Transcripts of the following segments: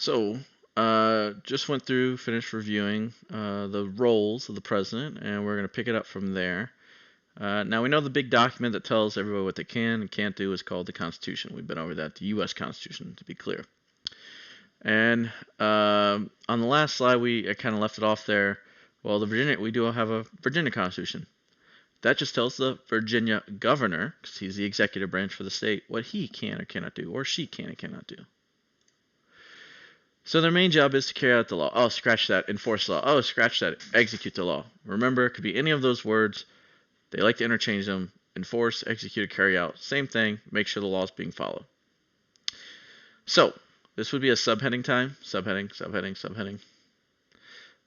So, just went through, finished reviewing the roles of the president, and we're going to pick it up from there. Now, we know the big document that tells everybody what they can and can't do is called the Constitution. We've been over that, the U.S. Constitution, to be clear. And on the last slide, I kind of left it off there. Well, we do have a Virginia Constitution. That just tells the Virginia governor, because he's the executive branch for the state, what he can or cannot do, or she can and cannot do. So their main job is to carry out the law. Oh, scratch that. Enforce law. Oh, scratch that. Execute the law. Remember, it could be any of those words. They like to interchange them. Enforce, execute, carry out. Same thing. Make sure the law is being followed. So this would be a subheading time. Subheading, subheading, subheading.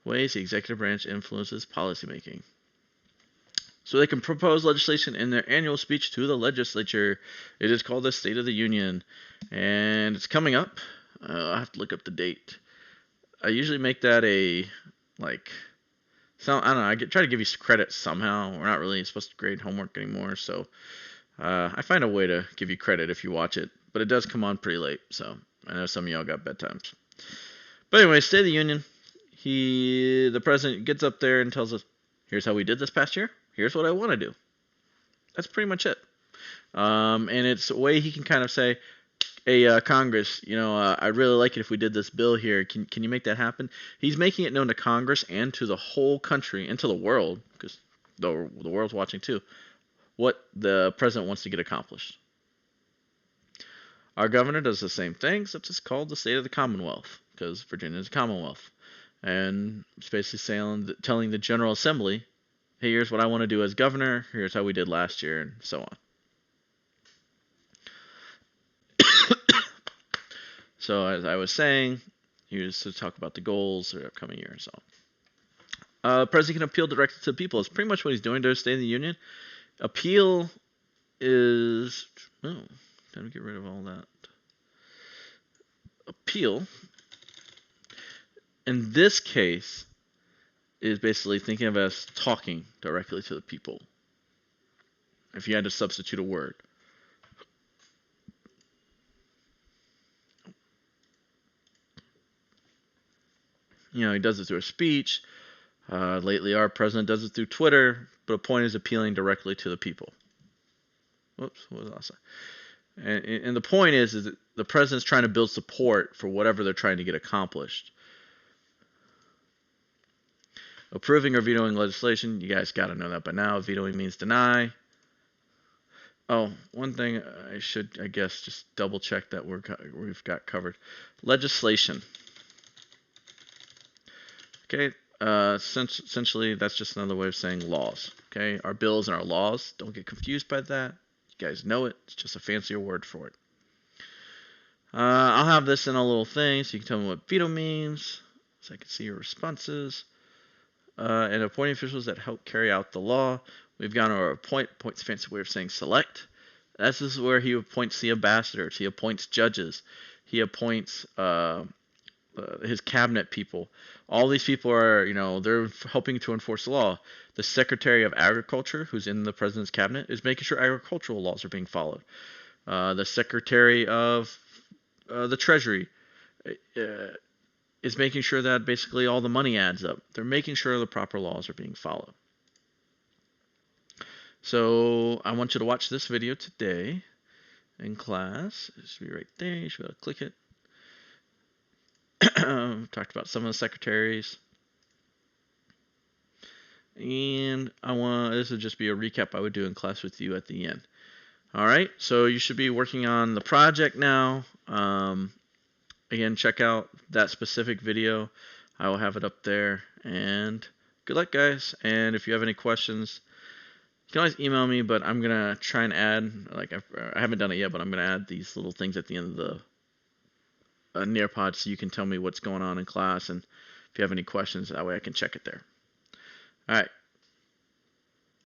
Ways the executive branch influences policymaking. So they can propose legislation in their annual speech to the legislature. It is called the State of the Union. And it's coming up. I have to look up the date. I usually make that I don't know. I try to give you credit somehow. We're not really supposed to grade homework anymore, so I find a way to give you credit if you watch it. But it does come on pretty late, so I know some of y'all got bedtimes. But anyway, State of the Union. The president gets up there and tells us, "Here's how we did this past year. Here's what I want to do." That's pretty much it. And it's a way he can kind of say, "Hey, Congress, I'd really like it if we did this bill here. Can you make that happen?" He's making it known to Congress and to the whole country and to the world, because the world's watching too, what the president wants to get accomplished. Our governor does the same thing, except it's called the State of the Commonwealth, because Virginia is a Commonwealth. And it's basically telling the General Assembly, "Hey, here's what I want to do as governor. Here's how we did last year," and so on. So as I was saying, he was to talk about the goals for the upcoming year and so on. The president can appeal directly to the people. It's pretty much what he's doing during State of the Union. Appeal is... Oh, time to get rid of all that. Appeal, in this case, is basically thinking of it as talking directly to the people. If you had to substitute a word. He does it through a speech. Lately, our president does it through Twitter. But the point is appealing directly to the people. Whoops, what was I saying? And the point is that the president's trying to build support for whatever they're trying to get accomplished. Approving or vetoing legislation, you guys got to know that by now. Vetoing means deny. Oh, one thing I should, I guess, just double check that we've got covered. Legislation. Okay, essentially that's just another way of saying laws. Okay, our bills and our laws, don't get confused by that. You guys know it. It's just a fancier word for it. I'll have this in a little thing so you can tell me what veto means, so I can see your responses. And appointing officials that help carry out the law. We've got our appoint's a fancy way of saying select. This is where he appoints the ambassadors. He appoints judges. He appoints his cabinet people. All these people are, they're helping to enforce the law. The Secretary of Agriculture, who's in the president's cabinet, is making sure agricultural laws are being followed. The Secretary of the Treasury is making sure that basically all the money adds up. They're making sure the proper laws are being followed. So I want you to watch this video today in class. It should be right there. You should be able to click it. Talked about some of the secretaries. And this would just be a recap I would do in class with you at the end. Alright, so you should be working on the project now. Again, check out that specific video. I will have it up there. And good luck, guys. And if you have any questions, you can always email me, but I'm going to try and add, I haven't done it yet, but I'm going to add these little things at the end of the Nearpod so you can tell me what's going on in class, and if you have any questions, that way I can check it there. All right.